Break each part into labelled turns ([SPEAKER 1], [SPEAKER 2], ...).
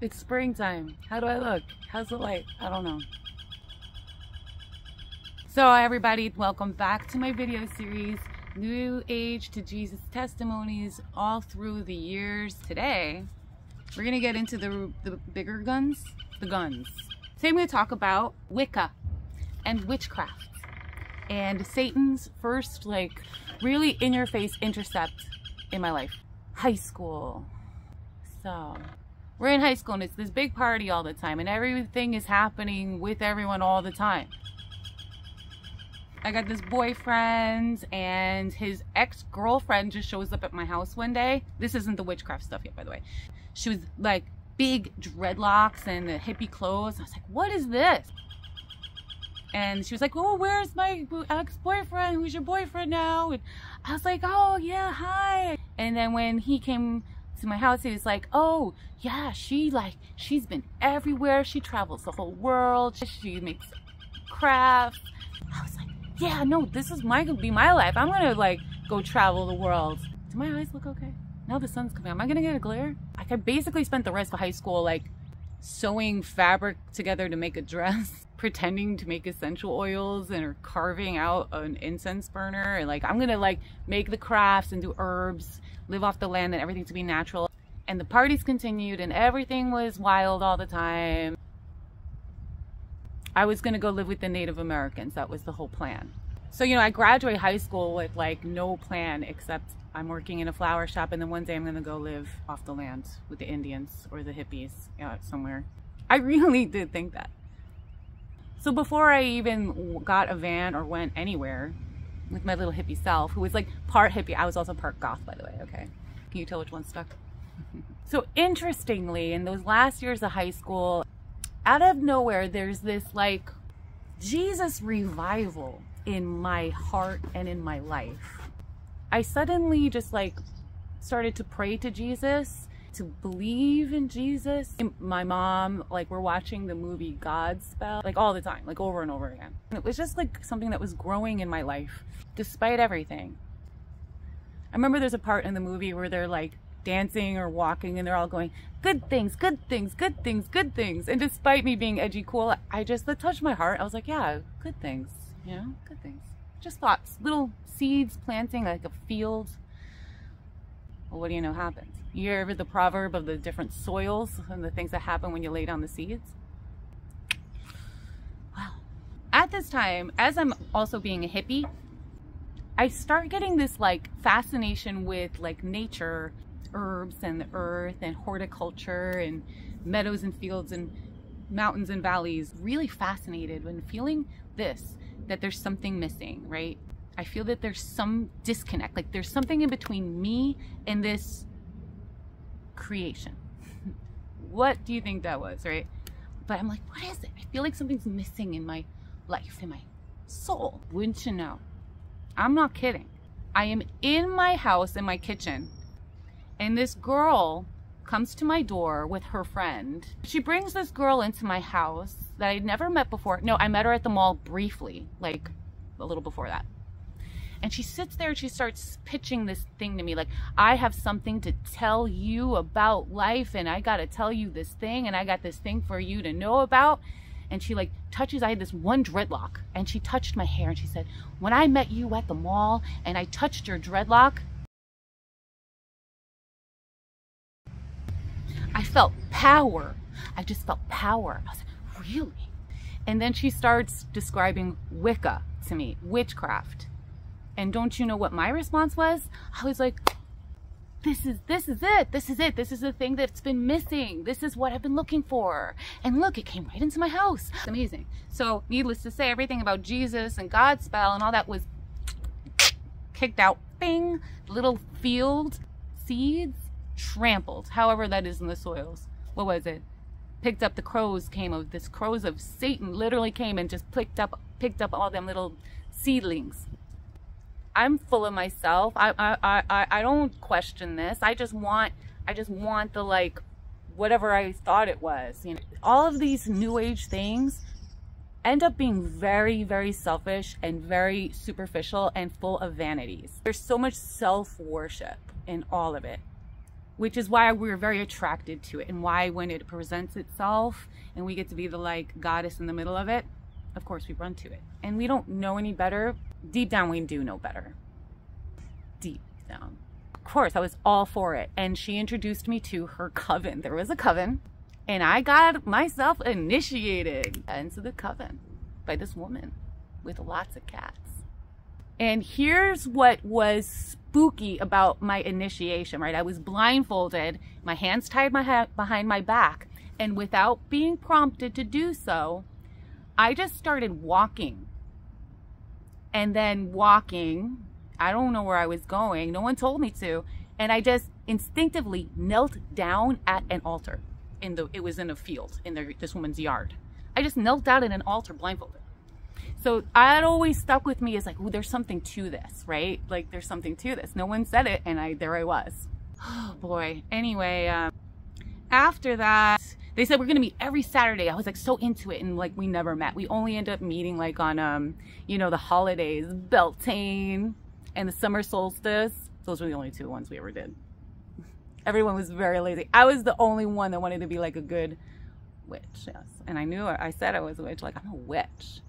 [SPEAKER 1] It's springtime. How do I look? How's the light? I don't know. So everybody, welcome back to my video series, New Age to Jesus Testimonies all through the years. Today, we're gonna get into the bigger guns, the guns. Today I'm gonna talk about Wicca and witchcraft and Satan's first, like, really in-your-face intercept in my life. High school. So we're in high school and it's this big party all the time and everything is happening with everyone all the time. I got this boyfriend and his ex-girlfriend just shows up at my house one day. This isn't the witchcraft stuff yet, by the way. She was like big dreadlocks and the hippie clothes. I was like, what is this? And she was like, oh, where's my ex-boyfriend? Who's your boyfriend now? And I was like, oh yeah, hi. And then when he came to my house, he was like, oh yeah, she's been everywhere. She travels the whole world. She makes crafts. I was like, yeah, no, this is gonna be my life. I'm gonna like go travel the world. Do my eyes look okay? Now the sun's coming out. Am I gonna get a glare? Like, I basically spent the rest of high school like sewing fabric together to make a dress, pretending to make essential oils and carving out an incense burner. And like, I'm gonna like make the crafts and do herbs, live off the land and everything to be natural. And the parties continued and everything was wild all the time. I was gonna go live with the Native Americans. That was the whole plan. So, you know, I graduated high school with like no plan except I'm working in a flower shop and then one day I'm gonna go live off the land with the Indians or the hippies, somewhere. I really did think that. So before I even got a van or went anywhere with my little hippie self, who was like part hippie, I was also part goth, by the way, okay? Can you tell which one stuck? So interestingly, in those last years of high school, out of nowhere, there's this like Jesus revival in my heart and in my life. I suddenly just like started to pray to Jesus, to believe in Jesus. My mom, like, we're watching the movie Godspell, like all the time, like over and over again. And it was just like something that was growing in my life, despite everything. I remember there's a part in the movie where they're like dancing or walking and they're all going, good things, good things, good things, good things. And despite me being edgy cool, that touched my heart. I was like, yeah, good things, you know, good things. Just thoughts, little seeds planting like a field. Well, what do you know happens? You hear ever the proverb of the different soils and the things that happen when you lay down the seeds? Well, at this time, as I'm also being a hippie, I start getting this like fascination with like nature, herbs and the earth and horticulture and meadows and fields and mountains and valleys. Really fascinated when feeling this, that there's something missing, right? I feel that there's some disconnect, like there's something in between me and this creation. What do you think that was, right? But I'm like, what is it? I feel like something's missing in my life, in my soul. Wouldn't you know? I'm not kidding. I am in my house, in my kitchen, and this girl comes to my door with her friend. She brings this girl into my house that I'd never met before. No, I met her at the mall briefly, like a little before that. And she sits there and she starts pitching this thing to me, like, I have something to tell you about life and I gotta tell you this thing and I got this thing for you to know about. And she like touches, I had this one dreadlock and she touched my hair and she said, when I met you at the mall and I touched your dreadlock, I felt power. I just felt power. I was like, really? And then she starts describing Wicca to me, witchcraft. And don't you know what my response was? I was like, this is it. This is it. This is the thing that's been missing. This is what I've been looking for. And look, it came right into my house. It's amazing. So needless to say, everything about Jesus and Godspell and all that was kicked out. Bing, little field seeds trampled, however that is in the soils. What was it? Picked up the crows this crows of Satan literally came and just picked up all them little seedlings. I'm full of myself. I don't question this. I just want the like whatever I thought it was. You know, all of these new age things end up being very, very selfish and very superficial and full of vanities. There's so much self-worship in all of it, which is why we're very attracted to it, and why when it presents itself and we get to be the like goddess in the middle of it, of course we run to it. And we don't know any better. Deep down we do know better. Deep down. Of course I was all for it, and she introduced me to her coven. There was a coven, and I got myself initiated into the coven by this woman with lots of cats. And here's what was spooky about my initiation, right? I was blindfolded, my hands tied behind my back, and without being prompted to do so, I just started walking. And then walking, I don't know where I was going, no one told me to, and I just instinctively knelt down at an altar. It was in a field, in this woman's yard. I just knelt down at an altar blindfolded. So it always stuck with me as like, oh, there's something to this, right? Like there's something to this. No one said it, and there I was. Oh boy. Anyway, after that, they said we're gonna meet every Saturday. I was like so into it, and like we never met. We only ended up meeting like on you know, the holidays, Beltane and the summer solstice. Those were the only two ones we ever did. Everyone was very lazy. I was the only one that wanted to be like a good witch, yes. And I said I was a witch, like I'm a witch.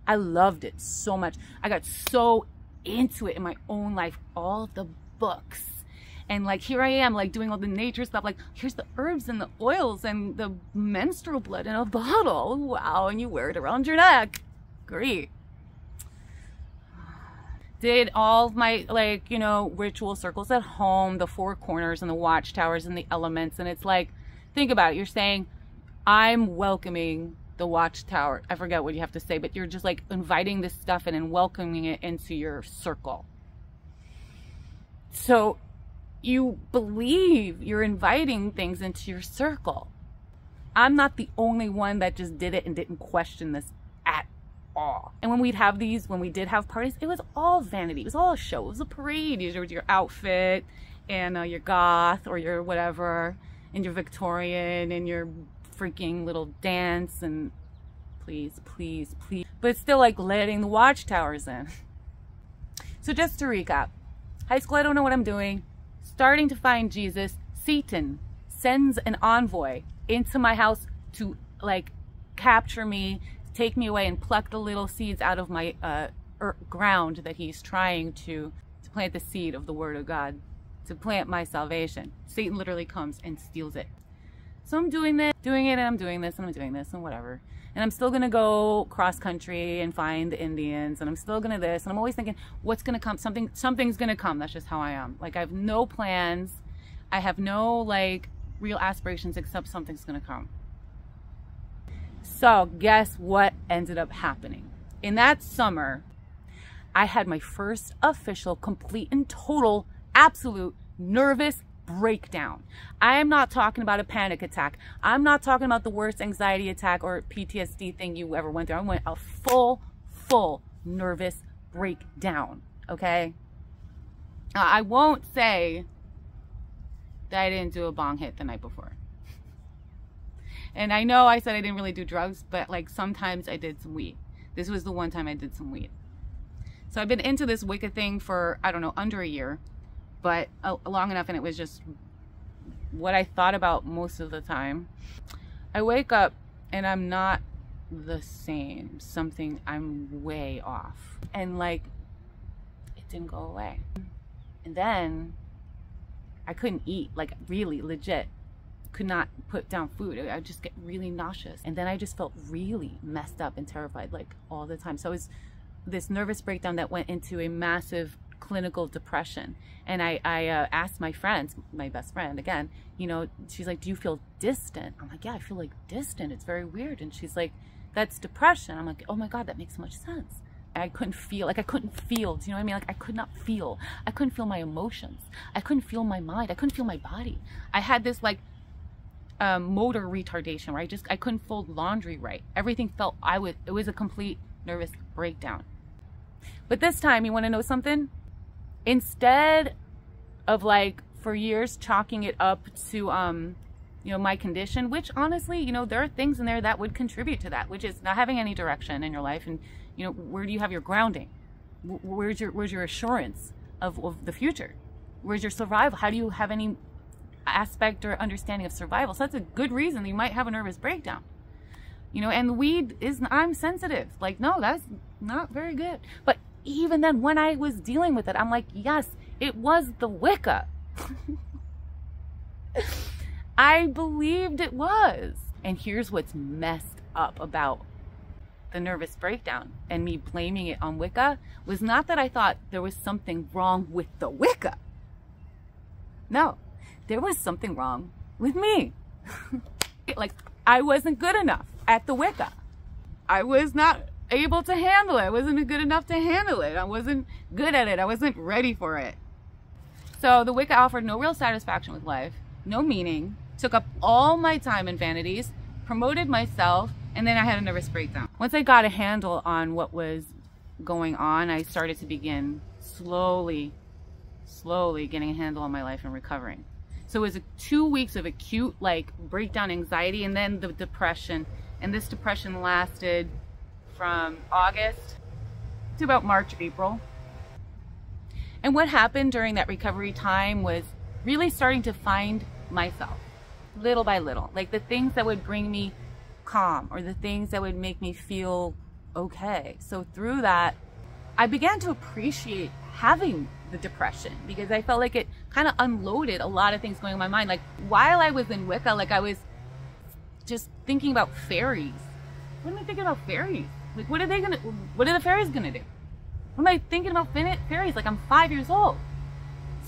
[SPEAKER 1] I loved it so much. I got so into it in my own life, all the books. And like here I am, like doing all the nature stuff, like here's the herbs and the oils and the menstrual blood in a bottle. Wow, and you wear it around your neck. Great. Did all of my, like, you know, ritual circles at home, the four corners and the watchtowers and the elements. And it's like, think about it. You're saying, I'm welcoming the watchtower. I forget what you have to say, but you're just like inviting this stuff in and welcoming it into your circle. So you believe you're inviting things into your circle. I'm not the only one that just did it and didn't question this at all. And when we did have parties, it was all vanity. It was all a show. It was a parade. You with your outfit and your goth or your whatever, and your Victorian and your freaking little dance, and please, please, please. But it's still like letting the watchtowers in. So just to recap, high school, I don't know what I'm doing. Starting to find Jesus, Satan sends an envoy into my house to like capture me, take me away and pluck the little seeds out of my ground that he's trying to plant the seed of the word of God, to plant my salvation. Satan literally comes and steals it. So I'm doing it, and I'm doing this, and I'm doing this, and whatever. And I'm still gonna go cross country and find the Indians, and I'm still gonna this, and I'm always thinking, what's gonna come? Something's gonna come. That's just how I am. Like I have no plans. I have no like real aspirations except something's gonna come. So guess what ended up happening? In that summer, I had my first official, complete and total, absolute nervous breakdown. I am not talking about a panic attack. I'm not talking about the worst anxiety attack or PTSD thing you ever went through. I went a full nervous breakdown, okay? I won't say that I didn't do a bong hit the night before. And I know I said I didn't really do drugs, but like sometimes I did some weed. This was the one time I did some weed. So I've been into this Wicca thing for, I don't know, under a year, but long enough, and it was just what I thought about most of the time. I wake up and I'm not the same. I'm way off. And like, it didn't go away. And then I couldn't eat, like really legit. Could not put down food. I would just get really nauseous. And then I just felt really messed up and terrified like all the time. So it was this nervous breakdown that went into a massive clinical depression. And I asked my friends, my best friend again, you know, she's like, do you feel distant? I'm like, yeah, I feel like distant. It's very weird. And she's like, that's depression. I'm like, oh my God, that makes so much sense. I couldn't feel, do you know what I mean? Like I could not feel. I couldn't feel my emotions. I couldn't feel my mind. I couldn't feel my body. I had this like motor retardation where I couldn't fold laundry right. Everything felt, it was a complete nervous breakdown. But this time, you want to know something? Instead of like for years chalking it up to you know, my condition, which honestly, you know, there are things in there that would contribute to that, which is not having any direction in your life. And you know, where do you have your grounding? Where's your assurance of the future? Where's your survival? How do you have any aspect or understanding of survival. So that's a good reason you might have a nervous breakdown. You know, and the weed is, I'm sensitive. Like, no, that's not very good. But even then, when I was dealing with it, I'm like, yes, it was the Wicca. I believed it was. And here's what's messed up about the nervous breakdown and me blaming it on Wicca was not that I thought there was something wrong with the Wicca. No, there was something wrong with me. Like, I wasn't good enough at the Wicca. I was not able to handle it. I wasn't good enough to handle it. I wasn't good at it. I wasn't ready for it. So the Wicca offered no real satisfaction with life, no meaning, took up all my time and vanities, promoted myself, and then I had a nervous breakdown. Once I got a handle on what was going on, I started to begin slowly getting a handle on my life and recovering. So it was 2 weeks of acute like breakdown anxiety, and then the depression. And this depression lasted from August to about March, April. And what happened during that recovery time was really starting to find myself little by little, like the things that would bring me calm or the things that would make me feel okay. So through that, I began to appreciate having the depression because I felt like it kind of unloaded a lot of things going on in my mind. Like while I was in Wicca, like I was just thinking about fairies. What am I thinking about fairies? Like what are the fairies gonna do? What am I thinking about fairies? Like I'm 5 years old.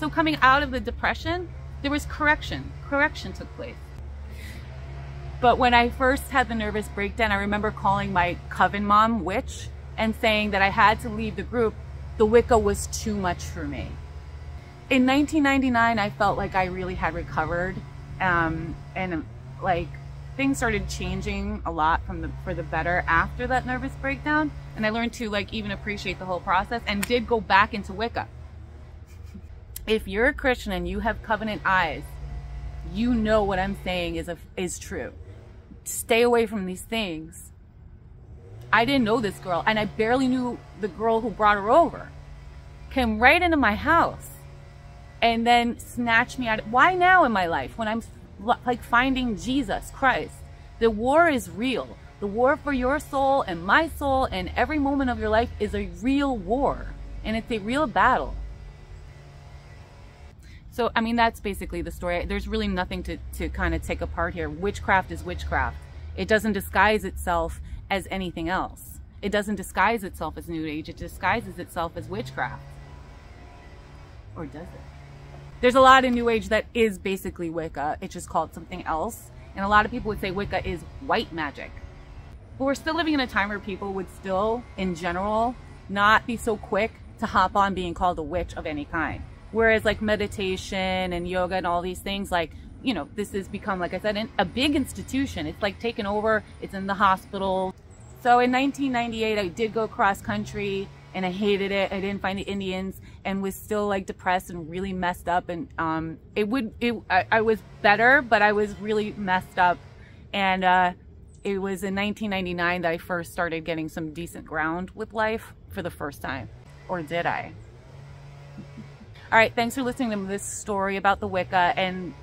[SPEAKER 1] So coming out of the depression, there was correction. Correction took place. But when I first had the nervous breakdown, I remember calling my coven mom witch and saying that I had to leave the group. The Wicca was too much for me. In 1999, I felt like I really had recovered, and like things started changing a lot for the better after that nervous breakdown. And I learned to like even appreciate the whole process and did go back into Wicca. If you're a Christian and you have covenant eyes, you know what I'm saying is true. Stay away from these things. I didn't know this girl, and I barely knew the girl who brought her over. Came right into my house and then snatched me out. Why now in my life when I'm like finding Jesus Christ? The war is real. The war for your soul and my soul and every moment of your life is a real war, and it's a real battle. So, I mean, that's basically the story. There's really nothing to kind of take apart here. Witchcraft is witchcraft. It doesn't disguise itself as anything else. It doesn't disguise itself as New Age. It disguises itself as witchcraft. Or does it? There's a lot in New Age that is basically Wicca. It's just called something else. And a lot of people would say Wicca is white magic. But we're still living in a time where people would still, in general, not be so quick to hop on being called a witch of any kind. Whereas like meditation and yoga and all these things, like, you know, this has become, like I said, a big institution. It's like taken over. It's in the hospital. So in 1998, I did go cross country and I hated it. I didn't find the Indians and was still like depressed and really messed up. And I was better, but I was really messed up. And it was in 1999 that I first started getting some decent ground with life for the first time. Or did I? All right, thanks for listening to this story about the Wicca and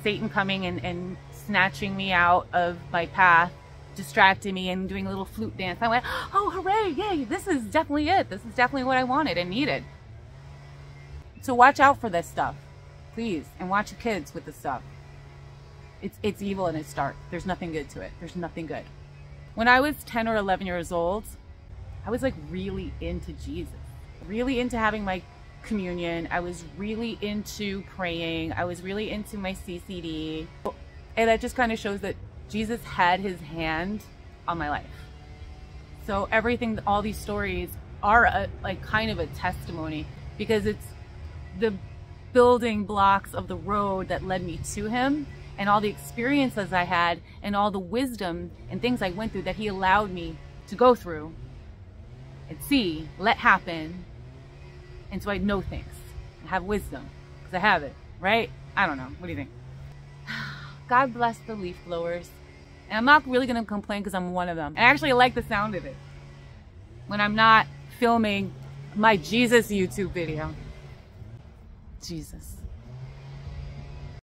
[SPEAKER 1] Satan coming and snatching me out of my path, distracting me and doing a little flute dance. I went, oh, hooray, yay, this is definitely it. This is definitely what I wanted and needed. So watch out for this stuff, please, and watch your kids with this stuff. It's evil and it's dark. There's nothing good to it. There's nothing good. When I was 10 or 11 years old, I was like really into Jesus, really into having my communion. I was really into praying. I was really into my CCD. And that just kind of shows that Jesus had his hand on my life. So everything, all these stories are like kind of a testimony, because it's the building blocks of the road that led me to him, and all the experiences I had and all the wisdom and things I went through that he allowed me to go through and see, let happen. And so I know things. I have wisdom because I have it, right? I don't know. What do you think? God bless the leaf blowers. And I'm not really going to complain because I'm one of them. And I actually like the sound of it when I'm not filming my Jesus YouTube video. Jesus.